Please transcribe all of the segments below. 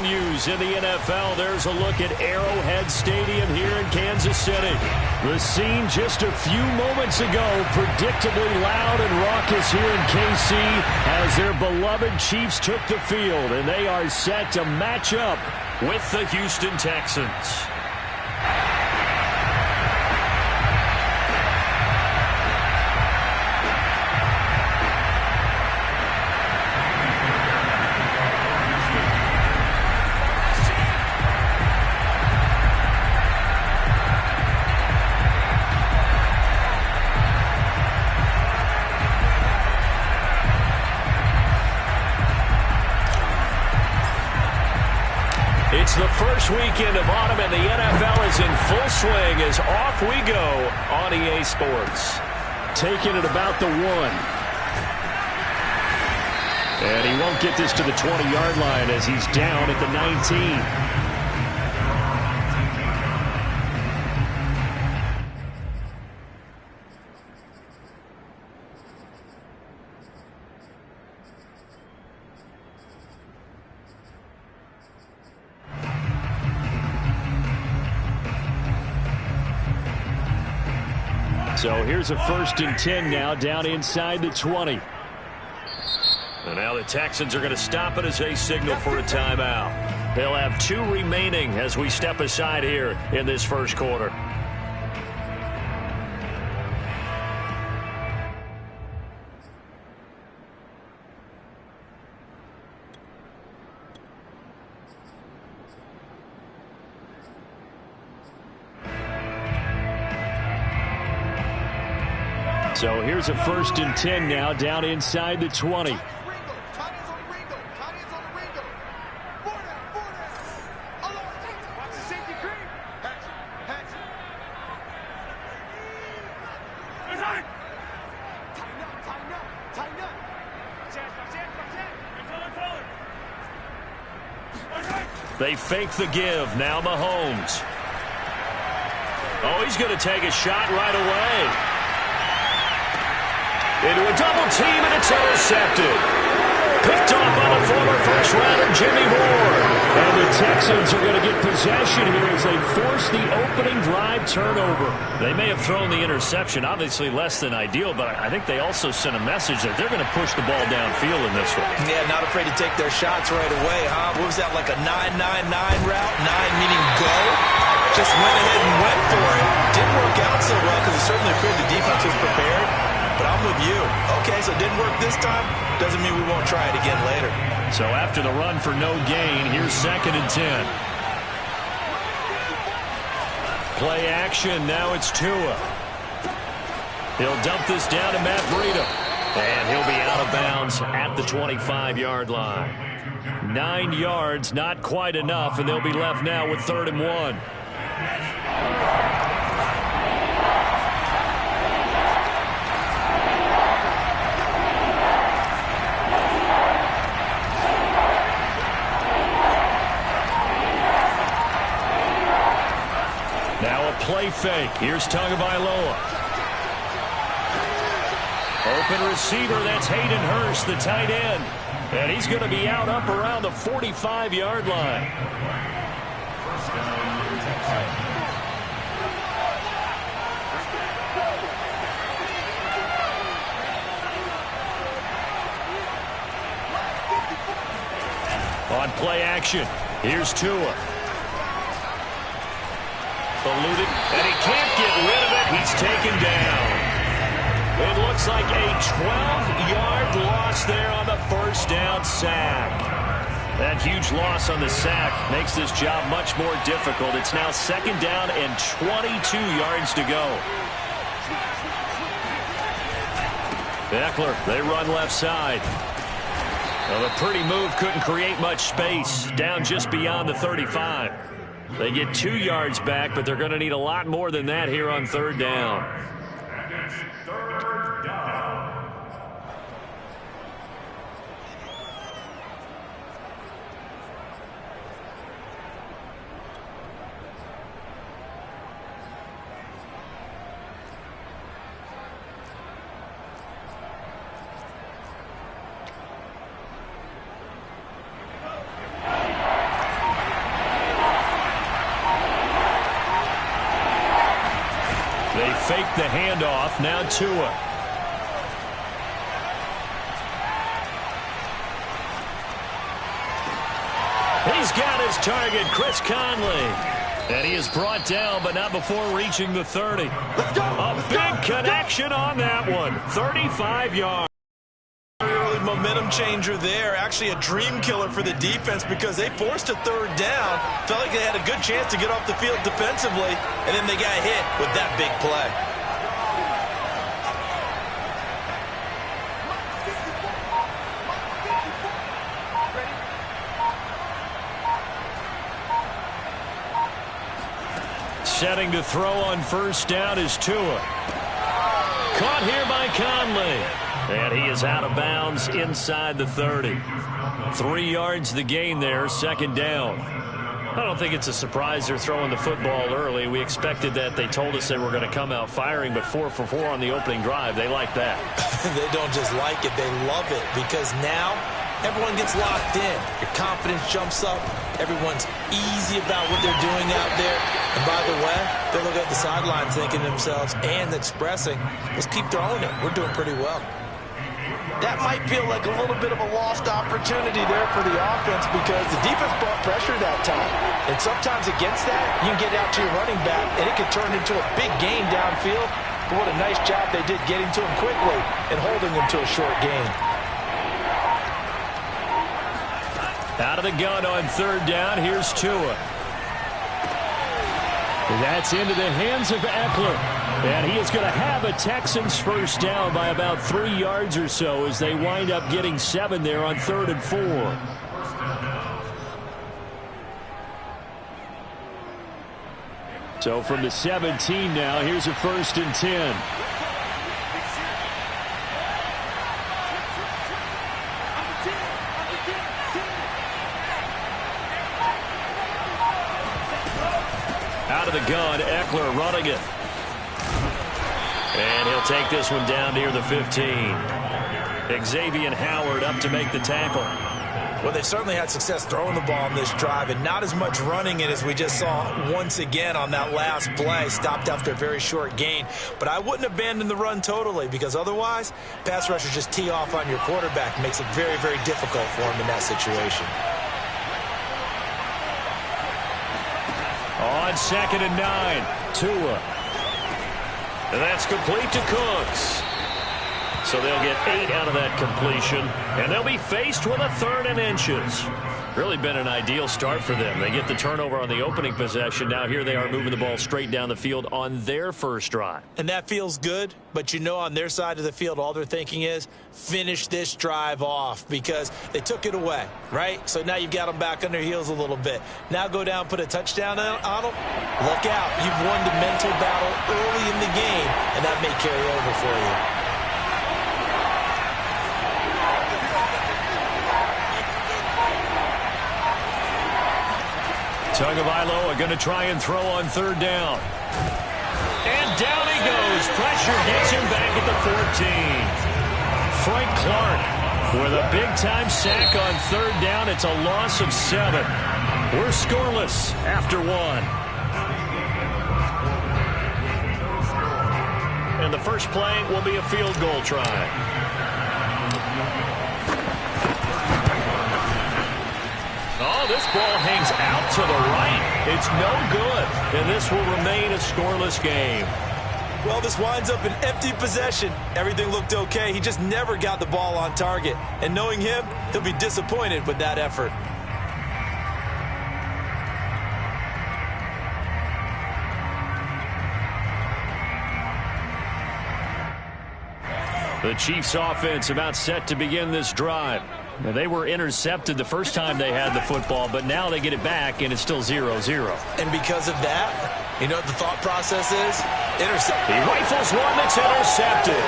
News in the NFL. There's a look at Arrowhead Stadium here in Kansas City. The scene just a few moments ago, predictably loud and raucous here in KC as their beloved Chiefs took the field, and they are set to match up with the Houston Texans. It's the first weekend of autumn, and the NFL is in full swing as off we go on EA Sports. Taking it about the 1. And he won't get this to the 20-yard line as he's down at the 19. So here's a 1st and 10 now, down inside the 20. And now the Texans are going to stop it as they signal for a timeout. They'll have 2 remaining as we step aside here in this first quarter. So here's a 1st and 10 now, down inside the 20. They fake the give. Now Mahomes. Oh, he's going to take a shot right away. Into a double team, and it's intercepted. Picked off by the former first-rounder Jimmy Moore. And the Texans are going to get possession here as they force the opening drive turnover. They may have thrown the interception, obviously less than ideal, but I think they also sent a message that they're going to push the ball downfield in this one. Yeah, not afraid to take their shots right away, huh? What was that, like a 9-9-9 route? 9 meaning go? Just went ahead and went for it. Didn't work out so well because it certainly appeared the defense was prepared. But I'm with you. Okay, so it didn't work this time. Doesn't mean we won't try it again later. So after the run for no gain, here's 2nd and 10. Play action. Now it's Tua. He'll dump this down to Matt Breida. And he'll be out of bounds at the 25-yard line. 9 yards, not quite enough, and they'll be left now with 3rd and 1. Play fake. Here's Tagovailoa. Open receiver. That's Hayden Hurst, the tight end. And he's going to be out up around the 45-yard line. On play action, here's Tua. Eluded, and he can't get rid of it. He's taken down. It looks like a 12-yard loss there on the 1st down sack. That huge loss on the sack makes this job much more difficult. It's now 2nd down and 22 yards to go. Eckler, they run left side. Well, a pretty move couldn't create much space. Down just beyond the 35. They get 2 yards back, but they're going to need a lot more than that here on 3rd down. fake the handoff. Now Tua. He's got his target, Chris Conley. And he is brought down, but not before reaching the 30. A big connection on that one. 35 yards. Early momentum changer there. Actually a dream killer for the defense because they forced a third down. Felt like they had a good chance to get off the field defensively, and then they got hit with that big play. Setting to throw on first down is Tua. Caught here by Conley. And he is out of bounds inside the 30. 3 yards the gain there, second down. I don't think it's a surprise they're throwing the football early. We expected that. They told us they were going to come out firing, but 4 for 4 on the opening drive. They like that. They don't just like it, they love it, because now everyone gets locked in. Your confidence jumps up. Everyone's easy about what they're doing out there. And by the way, they look at the sidelines thinking to themselves and expressing, let's keep throwing it. We're doing pretty well. That might feel like a little bit of a lost opportunity there for the offense because the defense brought pressure that time. And sometimes against that, you can get out to your running back, and it could turn into a big gain downfield. But what a nice job they did getting to him quickly and holding him to a short gain. Out of the gun on third down, here's Tua. That's into the hands of Eckler. And he is going to have a Texans first down by about 3 yards or so as they wind up getting 7 there on 3rd and 4. So from the 17 now, here's a 1st and 10. Out of the gun, Eckler running it. And he'll take this one down near the 15. Xavier Howard up to make the tackle. Well, they certainly had success throwing the ball on this drive and not as much running it as we just saw once again on that last play. Stopped after a very short gain. But I wouldn't abandon the run totally because otherwise, pass rushers just tee off on your quarterback. Makes it very, very difficult for him in that situation. On 2nd and 9, Tua. And that's complete to Cooks. So they'll get 8 out of that completion, and they'll be faced with a 3rd and inches. Really been an ideal start for them. They get the turnover on the opening possession. Now here they are moving the ball straight down the field on their first drive. And that feels good, but you know on their side of the field all they're thinking is finish this drive off because they took it away, right? So now you've got them back on their heels a little bit. Now go down, put a touchdown on them. Look out. You've won the mental battle early in the game, and that may carry over for you. Tagovailoa going to try and throw on 3rd down. And down he goes. Pressure gets him back at the 14. Frank Clark with a big-time sack on 3rd down. It's a loss of 7. We're scoreless after 1. And the first play will be a field goal try. Oh, this ball hangs out to the right. It's no good, and this will remain a scoreless game. Well, this winds up an empty possession. Everything looked okay. He just never got the ball on target. And knowing him, he'll be disappointed with that effort. The Chiefs offense about set to begin this drive. Now, they were intercepted the first time they had the football, but now they get it back, and it's still 0-0. And because of that, you know what the thought process is? Intercept. He rifles one that's intercepted.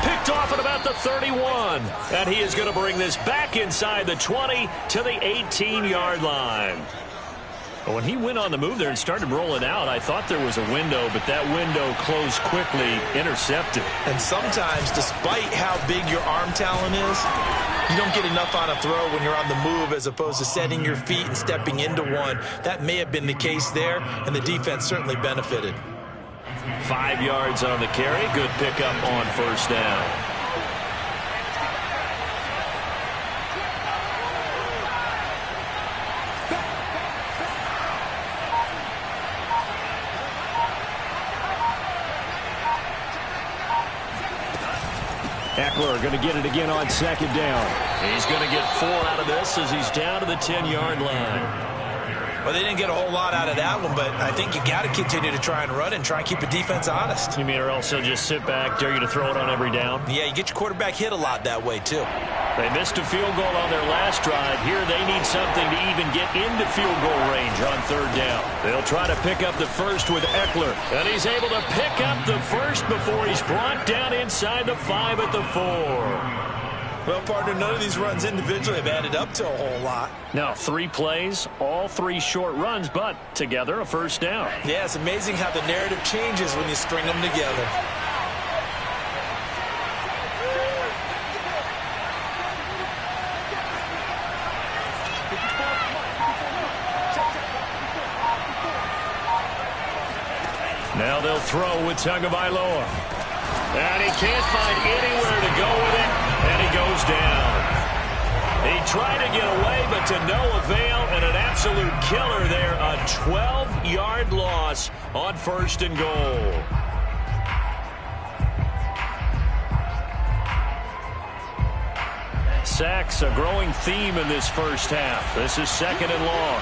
Picked off at about the 31. And he is going to bring this back inside the 20 to the 18-yard line. But when he went on the move there and started rolling out, I thought there was a window, but that window closed quickly, intercepted. And sometimes, despite how big your arm talent is, you don't get enough on a throw when you're on the move as opposed to setting your feet and stepping into one. That may have been the case there, and the defense certainly benefited. 5 yards on the carry. Good pickup on first down. Eckler going to get it again on second down. He's going to get 4 out of this as he's down to the 10-yard line. Well, they didn't get a whole lot out of that one, but I think you got to continue to try and run and try and keep the defense honest. You mean or else they'll just sit back, dare you to throw it on every down? Yeah, you get your quarterback hit a lot that way, too. They missed a field goal on their last drive. Here they need something to even get into field goal range on third down. They'll try to pick up the first with Eckler. And he's able to pick up the first before he's brought down inside the 5 at the 4. Well, partner, none of these runs individually have added up to a whole lot. Now, 3 plays, all 3 short runs, but together a first down. Yeah, it's amazing how the narrative changes when you string them together. Now they'll throw with Tagovailoa. And he can't find anywhere to go with it, and he goes down. He tried to get away, but to no avail, and an absolute killer there. A 12-yard loss on first and goal. Sacks, a growing theme in this first half. This is second and long.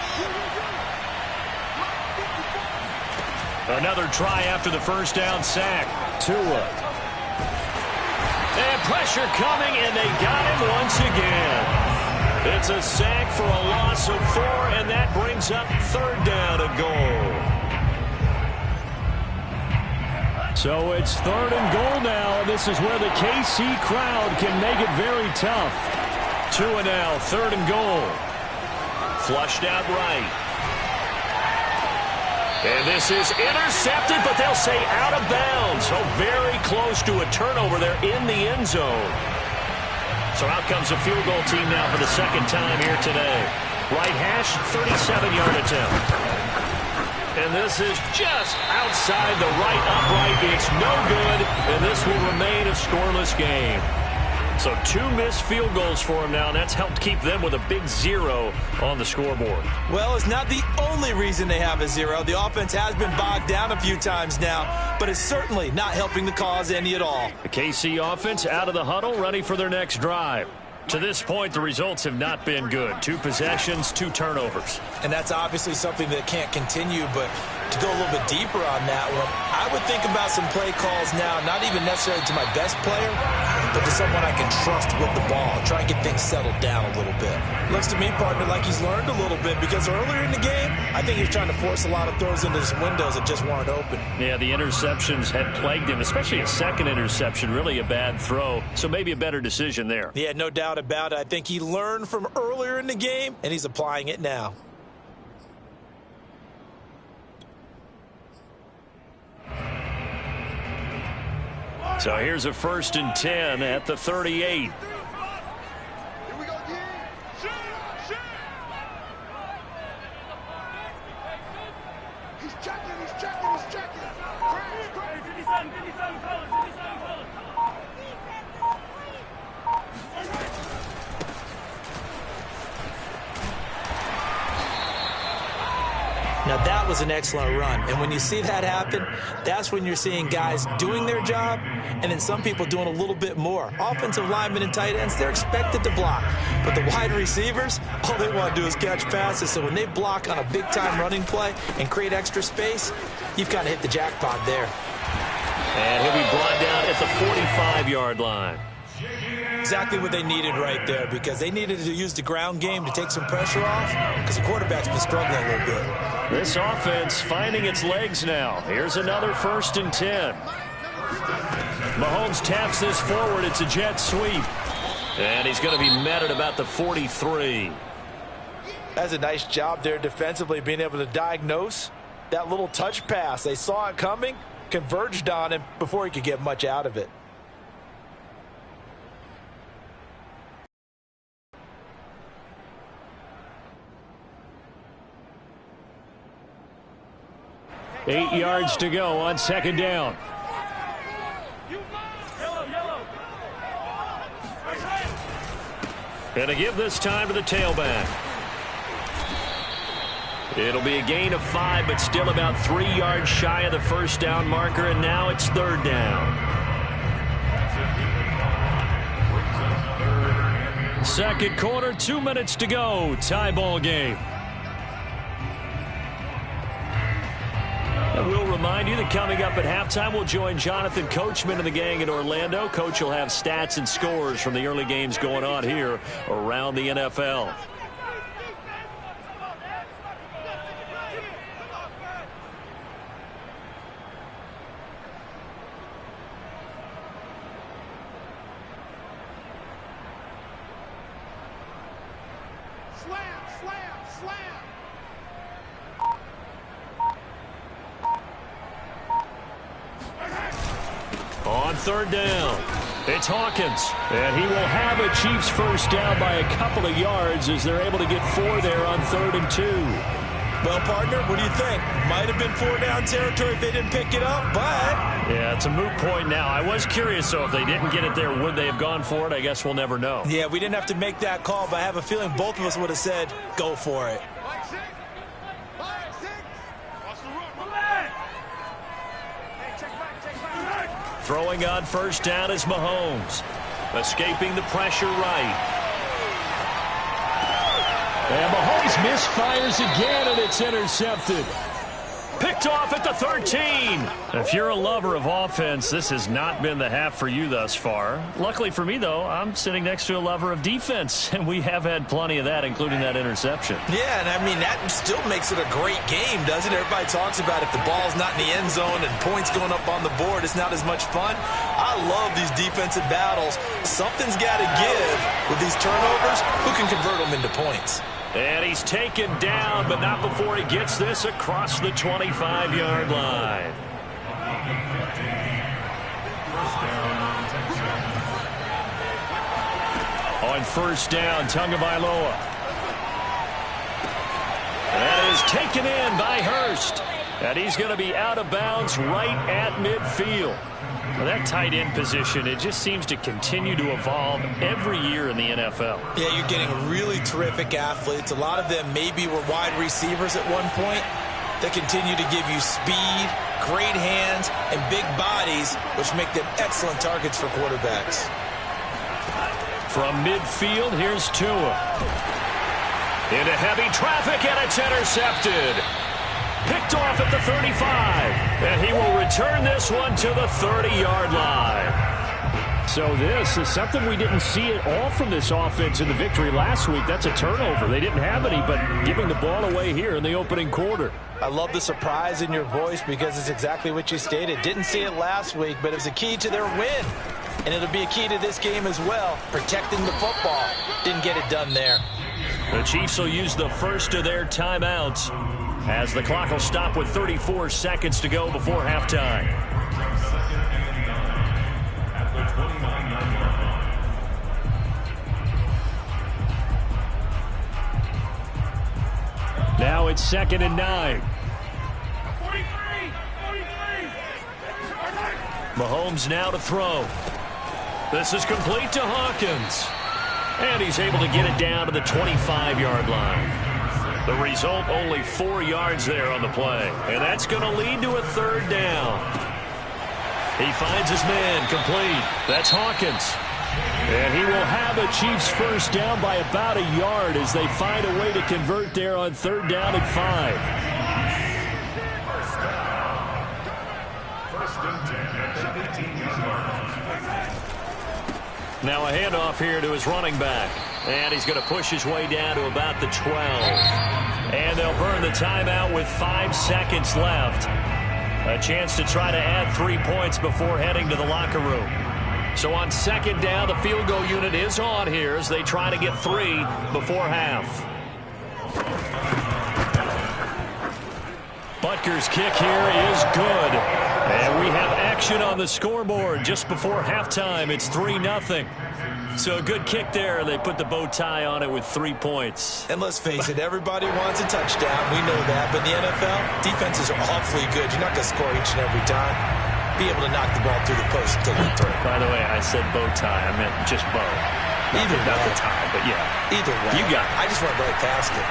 Another try after the first down sack. Tua. And pressure coming, and they got him once again. It's a sack for a loss of 4, and that brings up third down and goal. So it's third and goal now. This is where the KC crowd can make it very tough. Tua now, third and goal. Flushed out right. And this is intercepted, but they'll say out of bounds. So very close to a turnover there in the end zone. So out comes a field goal team now for the second time here today. Right hash, 37-yard attempt. And this is just outside the right upright. It's no good, and this will remain a scoreless game. So 2 missed field goals for him now, and that's helped keep them with a big 0 on the scoreboard. Well, it's not the only reason they have a 0. The offense has been bogged down a few times now, but it's certainly not helping the cause any at all. The KC offense out of the huddle, ready for their next drive. To this point, the results have not been good. 2 possessions, 2 turnovers. And that's obviously something that can't continue, but to go a little bit deeper on that one, I would think about some play calls now, not even necessarily to my best player, but to someone I can trust with the ball. Try and get things settled down a little bit. Looks to me, partner, like he's learned a little bit, because earlier in the game, I think he was trying to force a lot of throws into some windows that just weren't open. Yeah, the interceptions had plagued him, especially a second interception, really a bad throw. So maybe a better decision there. Yeah, no doubt about it. I think he learned from earlier in the game, and he's applying it now. So here's a 1st and 10 at the 38. Now, that was an excellent run. And when you see that happen, that's when you're seeing guys doing their job and then some people doing a little bit more. Offensive linemen and tight ends, they're expected to block. But the wide receivers, all they want to do is catch passes. So when they block on a big-time running play and create extra space, you've kind of hit the jackpot there. And he'll be brought down at the 45-yard line. Exactly what they needed right there, because they needed to use the ground game to take some pressure off, because the quarterback's been struggling a little bit. This offense finding its legs now. Here's another 1st and 10. Mahomes taps this forward. It's a jet sweep. And he's going to be met at about the 43. That's a nice job there defensively, being able to diagnose that little touch pass. They saw it coming, converged on him before he could get much out of it. 8 yards to go on second down. And a give this time to the tailback. It'll be a gain of 5, but still about 3 yards shy of the first down marker, and now it's third down. Second quarter, 2 minutes to go. Tie ball game. And we'll remind you that coming up at halftime, we'll join Jonathan Coachman and the gang in Orlando. Coach will have stats and scores from the early games going on here around the NFL. On third down, it's Hawkins, and he will have a Chiefs first down by a couple of yards as they're able to get 4 there on 3rd and 2. Well, partner, what do you think? Might have been 4-down territory if they didn't pick it up, but... Yeah, it's a moot point now. I was curious, though, if they didn't get it there, would they have gone for it? I guess we'll never know. Yeah, we didn't have to make that call, but I have a feeling both of us would have said, go for it. Throwing on first down is Mahomes. Escaping the pressure right. And Mahomes misfires again, and it's intercepted. Picked off at the 13. If you're a lover of offense, this has not been the half for you thus far. Luckily for me, though, I'm sitting next to a lover of defense, and we have had plenty of that, including that interception. Yeah, and I mean, that still makes it a great game, doesn't it? Everybody talks about if the ball's not in the end zone and points going up on the board, it's not as much fun. I love these defensive battles. Something's got to give with these turnovers. Who can convert them into points? And he's taken down, but not before he gets this across the 25-yard line. On first down, Tagovailoa. That is taken in by Hurst. And he's going to be out of bounds right at midfield. Well, that tight end position, it just seems to continue to evolve every year in the NFL. Yeah, you're getting really terrific athletes. A lot of them maybe were wide receivers at one point. They continue to give you speed, great hands, and big bodies, which make them excellent targets for quarterbacks. From midfield, here's Tua. Into heavy traffic, and it's intercepted. Picked off at the 35, and he will return this one to the 30-yard line. So this is something we didn't see at all from this offense in the victory last week. That's a turnover. They didn't have any, but giving the ball away here in the opening quarter. I love the surprise in your voice because it's exactly what you stated. Didn't see it last week, but it was a key to their win. And it'll be a key to this game as well, protecting the football. Didn't get it done there. The Chiefs will use the first of their timeouts, as the clock will stop with 34 seconds to go before halftime. Now it's 2nd and 9. Mahomes now to throw. This is complete to Hawkins. And he's able to get it down to the 25-yard line. The result, only 4 yards there on the play. And that's going to lead to a third down. He finds his man complete. That's Hawkins. And he will have a Chiefs first down by about a yard as they find a way to convert there on third down and 5. Now a handoff here to his running back. And he's going to push his way down to about the 12. And they'll burn the timeout with 5 seconds left. A chance to try to add 3 points before heading to the locker room. So on second down, the field goal unit is on here as they try to get 3 before half. Butker's kick here is good. And we have action on the scoreboard just before halftime. It's 3-0. So a good kick there. They put the bow tie on it with 3 points. And let's face it, everybody wants a touchdown. We know that. But in the NFL, defenses are awfully good. You're not going to score each and every time. Be able to knock the ball through the post and take it through. By the way, I said bow tie. I meant just bow. Either not the tie, but yeah. Either way. You got it. I just went right past it.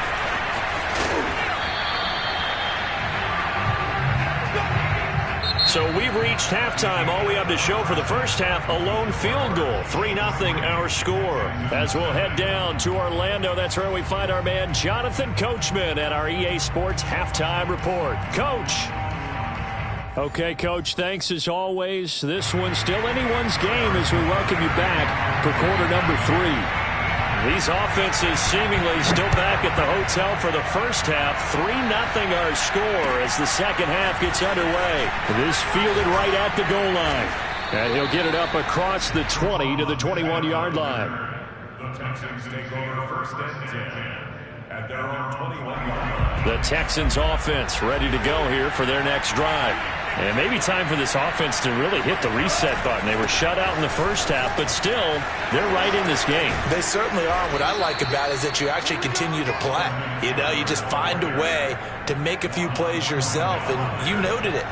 So we've reached halftime. All we have to show for the first half, a lone field goal. 3-0 our score. As we'll head down to Orlando, that's where we find our man Jonathan Coachman at our EA Sports Halftime Report. Coach. Okay, Coach, thanks as always. This one's still anyone's game as we welcome you back for quarter number 3. These offenses seemingly still back at the hotel for the first half. 3-0 our score as the second half gets underway. This fielded right at the goal line. And he'll get it up across the 20 to the 21-yard line. The Texans take over first and 10 at their own 21-yard line. The Texans offense ready to go here for their next drive. And maybe time for this offense to really hit the reset button. They were shut out in the first half, but still, they're right in this game. They certainly are. What I like about it is that you actually continue to play. You know, you just find a way to make a few plays yourself, and you noted it.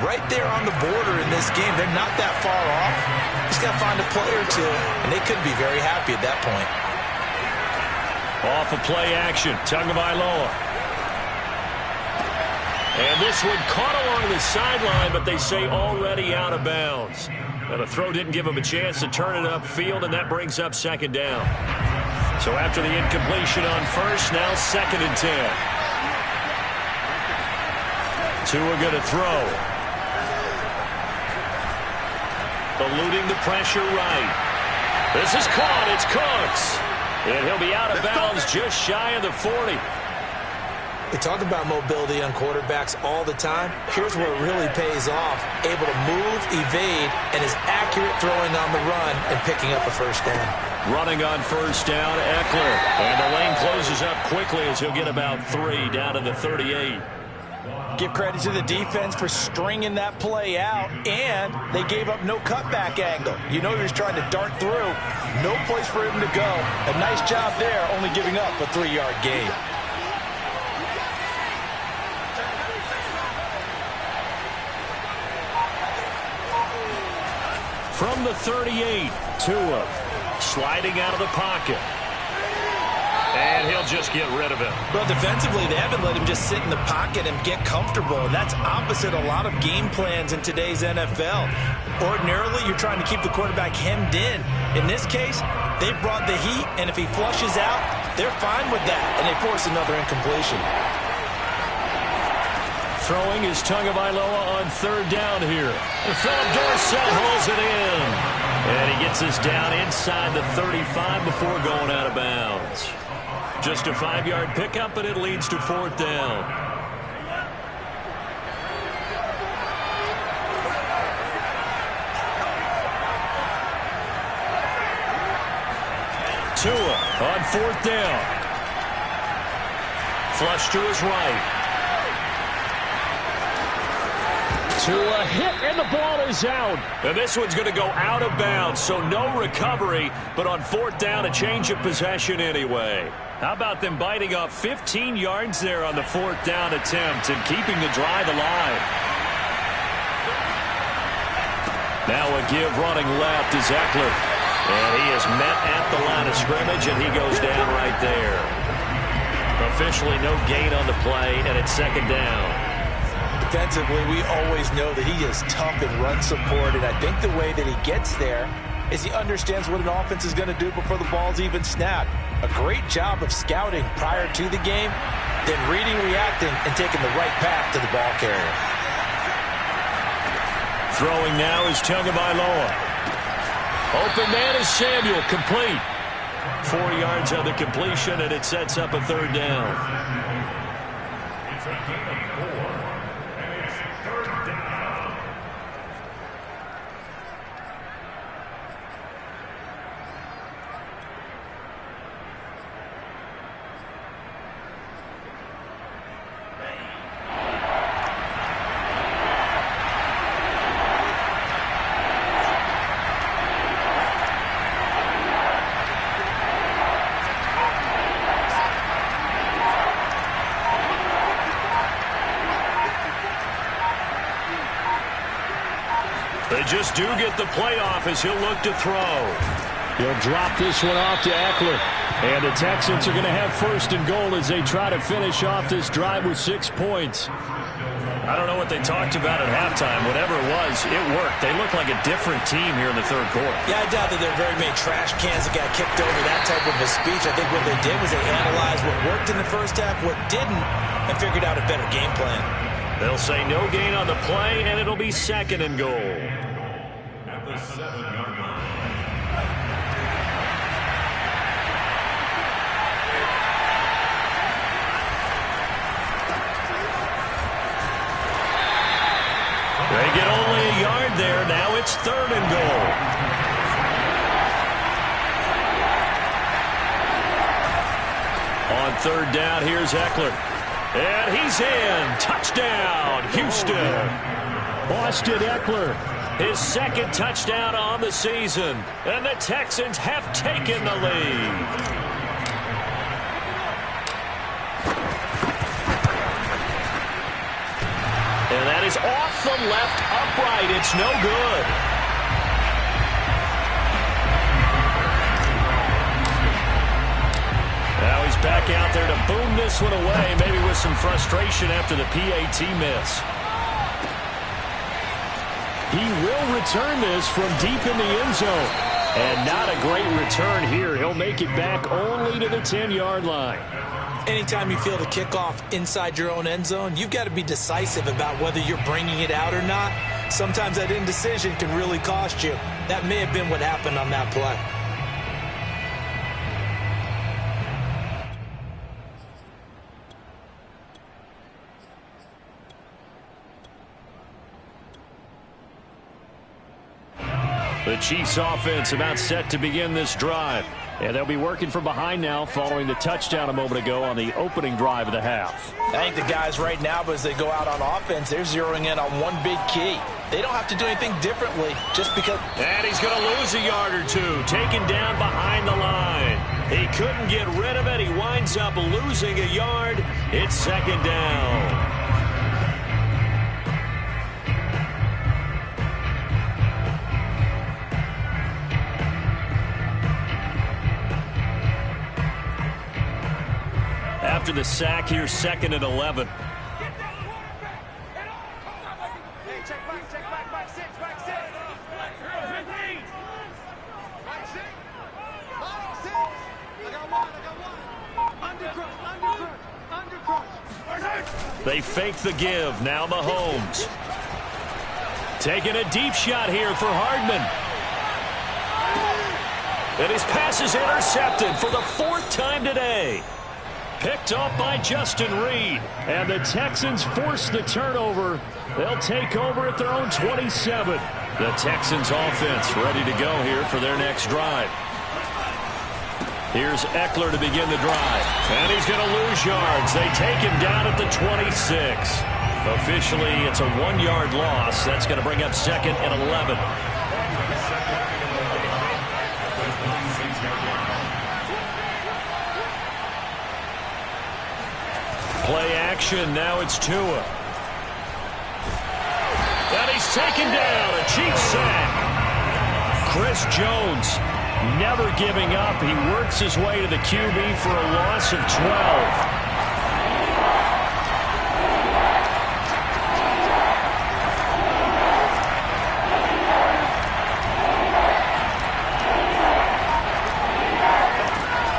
Right there on the border in this game, they're not that far off. Just got to find a play or two, and they could be very happy at that point. Off of play action, Tagovailoa. And this one caught along the sideline, but they say already out of bounds. Now the throw didn't give him a chance to turn it upfield, and that brings up second down. So after the incompletion on first, now second and 10. Tua going to throw. Eluding the pressure right. This is caught. It's Cooks. And he'll be out of bounds just shy of the 40. We talk about mobility on quarterbacks all the time. Here's where it really pays off. Able to move, evade, and is accurate throwing on the run and picking up a first down. Running on first down, Eckler. And the lane closes up quickly as he'll get about 3 down to the 38. Give credit to the defense for stringing that play out, and they gave up no cutback angle. You know he was trying to dart through. No place for him to go. A nice job there, only giving up a 3-yard gain. From the 38, Tua sliding out of the pocket. And he'll just get rid of it. Well, defensively, they haven't let him just sit in the pocket and get comfortable. And that's opposite a lot of game plans in today's NFL. Ordinarily, you're trying to keep the quarterback hemmed in. In this case, they brought the heat, and if he flushes out, they're fine with that. And they force another incompletion. Throwing is Tagovailoa on third down here. And Philip Dorsett holds it in. And he gets us down inside the 35 before going out of bounds. Just a 5-yard pickup, and it leads to fourth down. Tua on fourth down. Flush to his right. Tua hit, and the ball is out. And this one's going to go out of bounds, so no recovery. But on fourth down, a change of possession anyway. How about them biting off 15 yards there on the fourth down attempt and keeping the drive alive? Now a give running left is Eckler. And he is met at the line of scrimmage, and he goes down right there. Officially no gain on the play, and it's second down. Defensively, we always know that he is tough in run support, and I think the way that he gets there is he understands what an offense is going to do before the ball's even snapped. A great job of scouting prior to the game, then reading, reacting, and taking the right path to the ball carrier. Throwing now is Tagovailoa. Open man is Samuel, complete. 4 yards on the completion, and it sets up a third down. It's a gain of 4. Third down. They just do get the playoff as he'll look to throw. He'll drop this one off to Eckler. And the Texans are going to have first and goal as they try to finish off this drive with 6 points. I don't know what they talked about at halftime. Whatever it was, it worked. They look like a different team here in the third quarter. Yeah, I doubt that there are very many trash cans that got kicked over that type of a speech. I think what they did was they analyzed what worked in the first half, what didn't, and figured out a better game plan. They'll say no gain on the play, and it'll be second and goal. At the 7-yard line. They get only a yard there. Now it's third and goal. On third down, here's Eckler. And he's in. Touchdown, Houston. Austin Eckler, his second touchdown on the season. And the Texans have taken the lead. And that is off the left upright. It's no good. Now he's back out there to boom this one away, maybe with some frustration after the PAT miss. He will return this from deep in the end zone. And not a great return here. He'll make it back only to the 10-yard line. Anytime you feel the kickoff inside your own end zone, you've got to be decisive about whether you're bringing it out or not. Sometimes that indecision can really cost you. That may have been what happened on that play. The Chiefs offense about set to begin this drive. And they'll be working from behind now following the touchdown a moment ago on the opening drive of the half. I think the guys right now, as they go out on offense, they're zeroing in on one big key. They don't have to do anything differently just because. And he's going to lose a yard or two, taken down behind the line. He couldn't get rid of it. He winds up losing a yard. It's second down. After the sack, here's second and 11. They fake the give. Now Mahomes. Taking a deep shot here for Hardman. And his pass is intercepted for the fourth time today. Picked off by Justin Reed. And the Texans force the turnover. They'll take over at their own 27. The Texans offense ready to go here for their next drive. Here's Eckler to begin the drive. And he's going to lose yards. They take him down at the 26. Officially, it's a 1-yard loss. That's going to bring up second and 11. Play action. Now it's Tua. And he's taken down. A Chiefs sack. Chris Jones never giving up. He works his way to the QB for a loss of 12.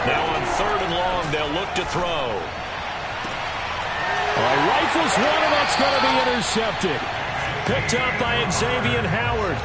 Now on third and long, they'll look to throw. Rifles one, and that's going to be intercepted. Picked up by Xavier Howard.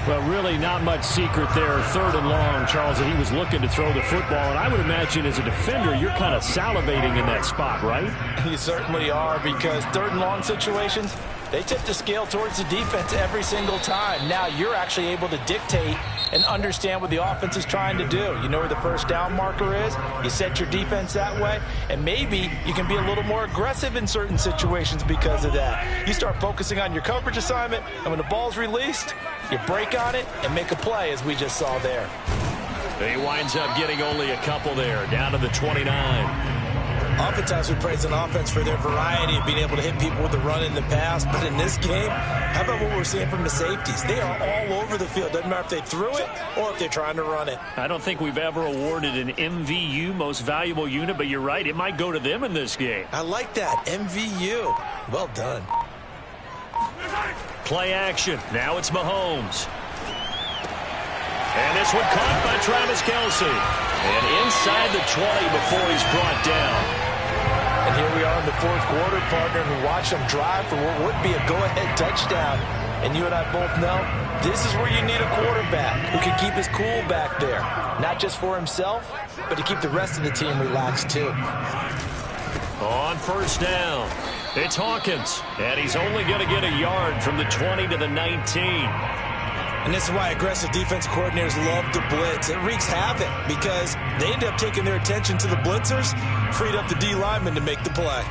Well, really not much secret there. Third and long, Charles, that he was looking to throw the football. And I would imagine as a defender, you're kind of salivating in that spot, right? You certainly are, because third and long situations, they tip the scale towards the defense every single time. Now you're actually able to dictate and understand what the offense is trying to do. You know where the first down marker is. You set your defense that way, and maybe you can be a little more aggressive in certain situations because of that. You start focusing on your coverage assignment, and when the ball's released, you break on it and make a play, as we just saw there. He winds up getting only a couple there, down to the 29. Oftentimes we praise an offense for their variety of being able to hit people with the run in the pass. But in this game, how about what we're seeing from the safeties? They are all over the field. Doesn't matter if they threw it or if they're trying to run it. I don't think we've ever awarded an MVU, most valuable unit, but you're right. It might go to them in this game. I like that. MVU. Well done. Play action. Now it's Mahomes. And this one caught by Travis Kelce. And inside the 20 before he's brought down. And here we are in the fourth quarter, partner, and watch them drive for what would be a go-ahead touchdown. And you and I both know this is where you need a quarterback who can keep his cool back there. Not just for himself, but to keep the rest of the team relaxed too. On first down, it's Hawkins. And he's only going to get a yard from the 20 to the 19. And this is why aggressive defense coordinators love to blitz. It wreaks havoc because they end up taking their attention to the blitzers, freed up the D lineman to make the play.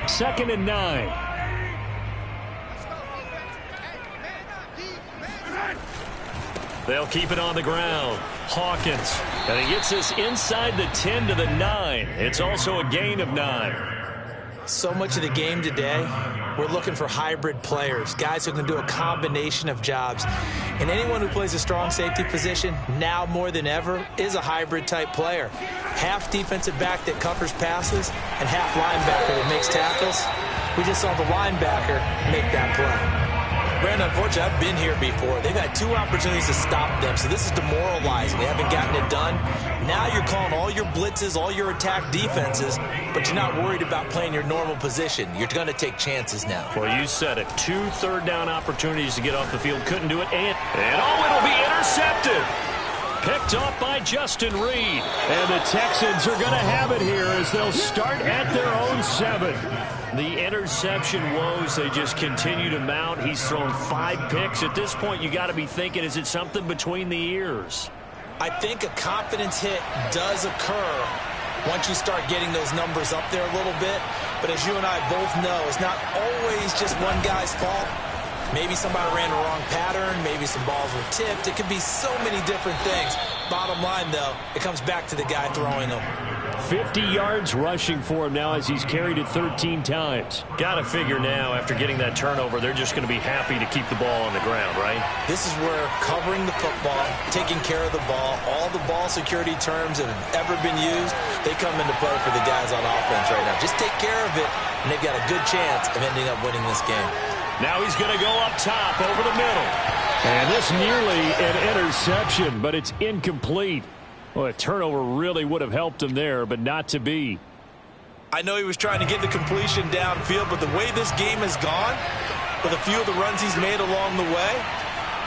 Second and 9. They'll keep it on the ground. Hawkins. And he gets this inside the 10 to the 9. It's also a gain of 9. So much of the game today, we're looking for hybrid players, guys who can do a combination of jobs. And anyone who plays a strong safety position, now more than ever, is a hybrid type player. Half defensive back that covers passes and half linebacker that makes tackles. We just saw the linebacker make that play. Brandon, unfortunately, I've been here before. They've had 2 opportunities to stop them, so this is demoralizing. They haven't gotten it done. Now you're calling all your blitzes, all your attack defenses, but you're not worried about playing your normal position. You're going to take chances now. Well, you said it. 2 third-down opportunities to get off the field. Couldn't do it. And it'll be intercepted. Picked off by Justin Reed. And the Texans are going to have it here as they'll start at their own 7. The interception woes, they just continue to mount. He's thrown 5 picks. At this point, you got to be thinking, is it something between the ears? I think a confidence hit does occur once you start getting those numbers up there a little bit. But as you and I both know, it's not always just one guy's fault. Maybe somebody ran the wrong pattern. Maybe some balls were tipped. It could be so many different things. Bottom line, though, it comes back to the guy throwing them. 50 yards rushing for him now as he's carried it 13 times. Got to figure now, after getting that turnover, they're just going to be happy to keep the ball on the ground, right? This is where covering the football, taking care of the ball, all the ball security terms that have ever been used, they come into play for the guys on offense right now. Just take care of it, and they've got a good chance of ending up winning this game. Now he's going to go up top over the middle. And this nearly an interception, but it's incomplete. Well, a turnover really would have helped him there, but not to be. I know he was trying to get the completion downfield, but the way this game has gone, with a few of the runs he's made along the way,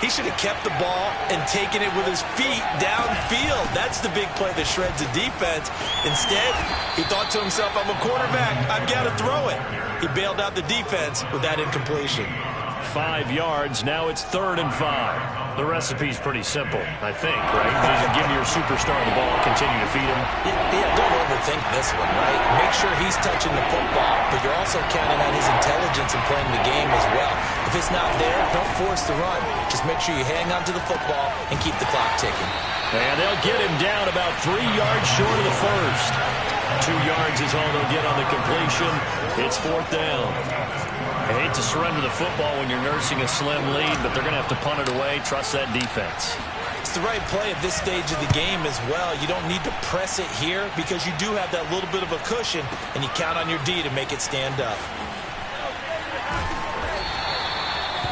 he should have kept the ball and taken it with his feet downfield. That's the big play that shreds the defense. Instead, he thought to himself, I'm a quarterback, I've got to throw it. He bailed out the defense with that incompletion. 5 yards, now it's 3rd and 5. The recipe's pretty simple, I think, right? You just give your superstar the ball, continue to feed him. Yeah, don't overthink this one, right? Make sure he's touching the football, but you're also counting on his intelligence in playing the game as well. If it's not there, don't force the run. Just make sure you hang on to the football and keep the clock ticking. And they'll get him down about 3 yards short of the first. 2 yards is all they'll get on the completion. It's 4th down. I hate to surrender the football when you're nursing a slim lead, but they're going to have to punt it away. Trust that defense. It's the right play at this stage of the game as well. You don't need to press it here because you do have that little bit of a cushion, and you count on your D to make it stand up.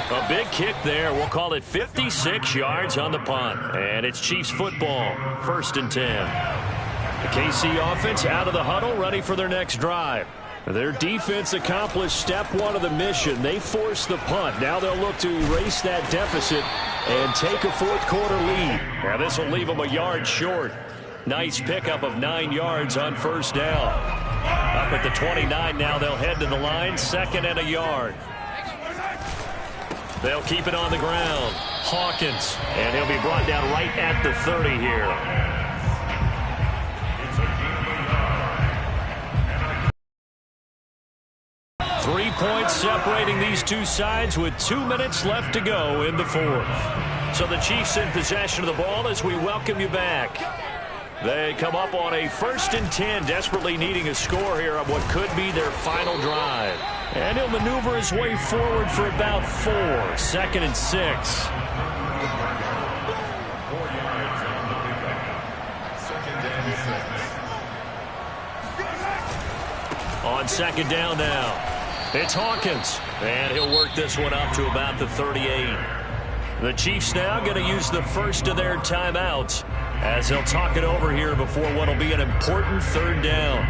A big kick there. We'll call it 56 yards on the punt. And it's Chiefs football. 1st and 10. The KC offense out of the huddle, ready for their next drive. Their defense accomplished step 1 of the mission. They forced the punt. Now they'll look to erase that deficit and take a 4th quarter lead. Now this will leave them a yard short. Nice pickup of 9 yards on 1st down. Up at the 29 now, they'll head to the line. 2nd and a yard. They'll keep it on the ground. Hawkins, and he'll be brought down right at the 30 here. 3 points separating these two sides with 2 minutes left to go in the 4th. So the Chiefs in possession of the ball as we welcome you back. They come up on a 1st and 10, desperately needing a score here on what could be their final drive. And he'll maneuver his way forward for about 4. 2nd and 6. On 2nd down now, it's Hawkins. And he'll work this one up to about the 38. The Chiefs now going to use the first of their timeouts as he'll talk it over here before what will be an important 3rd down.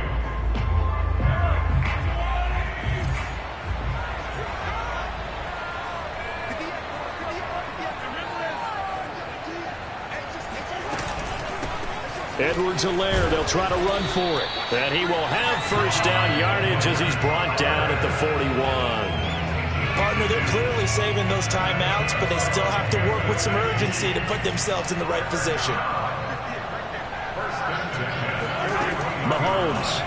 Edwards-Helaire, they'll try to run for it. And he will have 1st down yardage as he's brought down at the 41. Partner, they're clearly saving those timeouts, but they still have to work with some urgency to put themselves in the right position. Mahomes.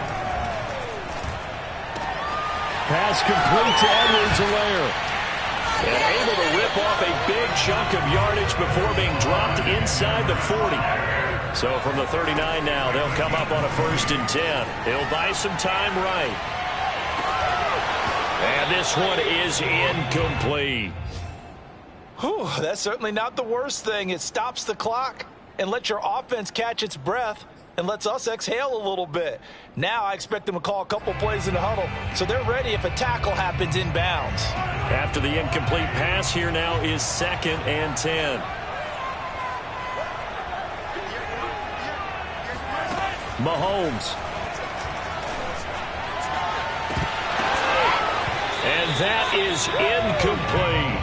Pass complete to Edwards-Helaire. And able to rip off a big chunk of yardage before being dropped inside the 40. So from the 39 now, they'll come up on a 1st and 10. He'll buy some time right. And this one is incomplete. Whew, that's certainly not the worst thing. It stops the clock and lets your offense catch its breath and lets us exhale a little bit. Now I expect them to call a couple plays in the huddle so they're ready if a tackle happens inbounds. After the incomplete pass, here now is 2nd and 10. Mahomes. And that is incomplete.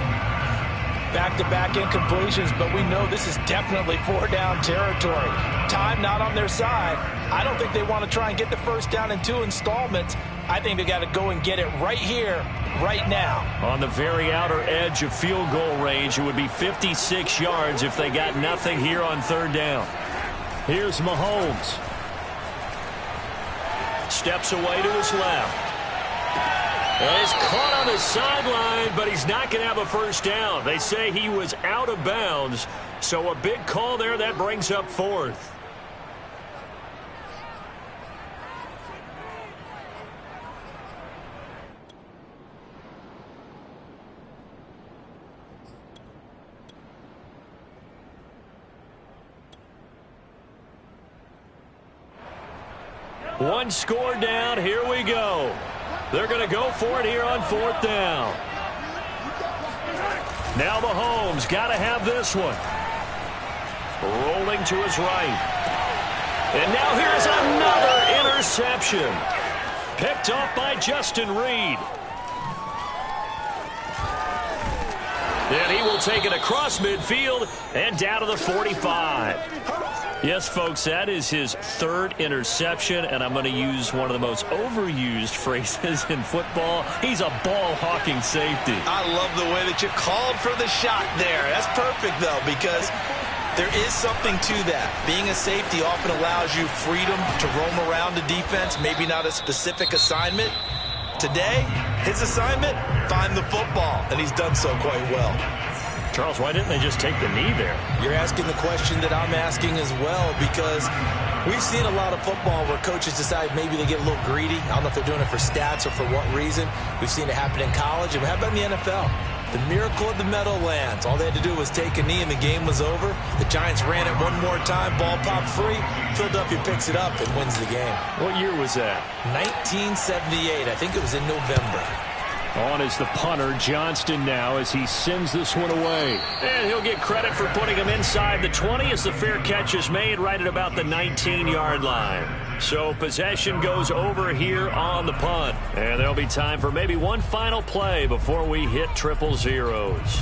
Back-to-back incompletions, but we know this is definitely 4-down territory. Time not on their side. I don't think they want to try and get the 1st down in 2 installments. I think they got to go and get it right here, right now. On the very outer edge of field goal range, it would be 56 yards if they got nothing here on 3rd down. Here's Mahomes. Steps away to his left. And he's caught on the sideline, but he's not going to have a 1st down. They say he was out of bounds, so a big call there that brings up 4th. One score down. Here we go. They're going to go for it here on 4th down. Now Mahomes got to have this one. Rolling to his right. And now here's another interception. Picked off by Justin Reed. And he will take it across midfield and down to the 45. Yes, folks, that is his 3rd interception, and I'm going to use one of the most overused phrases in football. He's a ball-hawking safety. I love the way that you called for the shot there. That's perfect, though, because there is something to that. Being a safety often allows you freedom to roam around the defense, maybe not a specific assignment. Today, his assignment, find the football, and he's done so quite well. Charles, why didn't they just take the knee there? You're asking the question that I'm asking as well, because we've seen a lot of football where coaches decide maybe they get a little greedy. I don't know if they're doing it for stats or for what reason. We've seen it happen in college, and how about in the NFL? The miracle of the Meadowlands. All they had to do was take a knee, and the game was over. The Giants ran it one more time. Ball popped free. Philadelphia picks it up and wins the game. What year was that? 1978. I think it was in November. On is the punter, Johnston, now as he sends this one away. And he'll get credit for putting him inside the 20 as the fair catch is made right at about the 19-yard line. So possession goes over here on the punt. And there'll be time for maybe one final play before we hit triple zeros.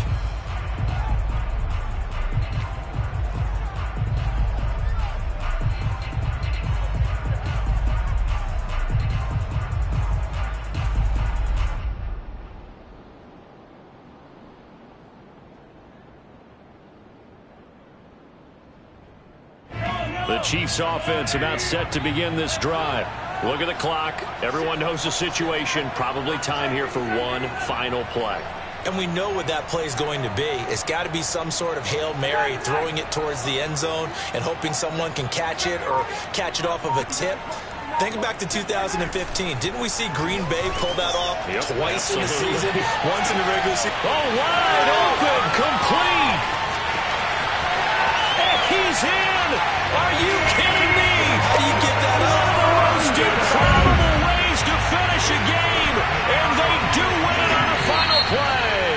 The Chiefs offense about set to begin this drive. Look at the clock. Everyone knows the situation. Probably time here for one final play. And we know what that play is going to be. It's got to be some sort of Hail Mary, throwing it towards the end zone and hoping someone can catch it or catch it off of a tip. Think back to 2015. Didn't we see Green Bay pull that off twice in the season? Once in the regular season. Oh, wide open, complete. And he's in. Are you kidding me? How do you get that One up? of the most improbable ways to finish a game, and they do win it on the final play.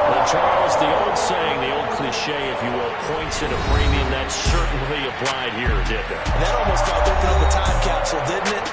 Well, Charles, the old saying, the old cliche, if you will, points at a premium, that certainly applied here, did that? That almost felt open up a time capsule, didn't it?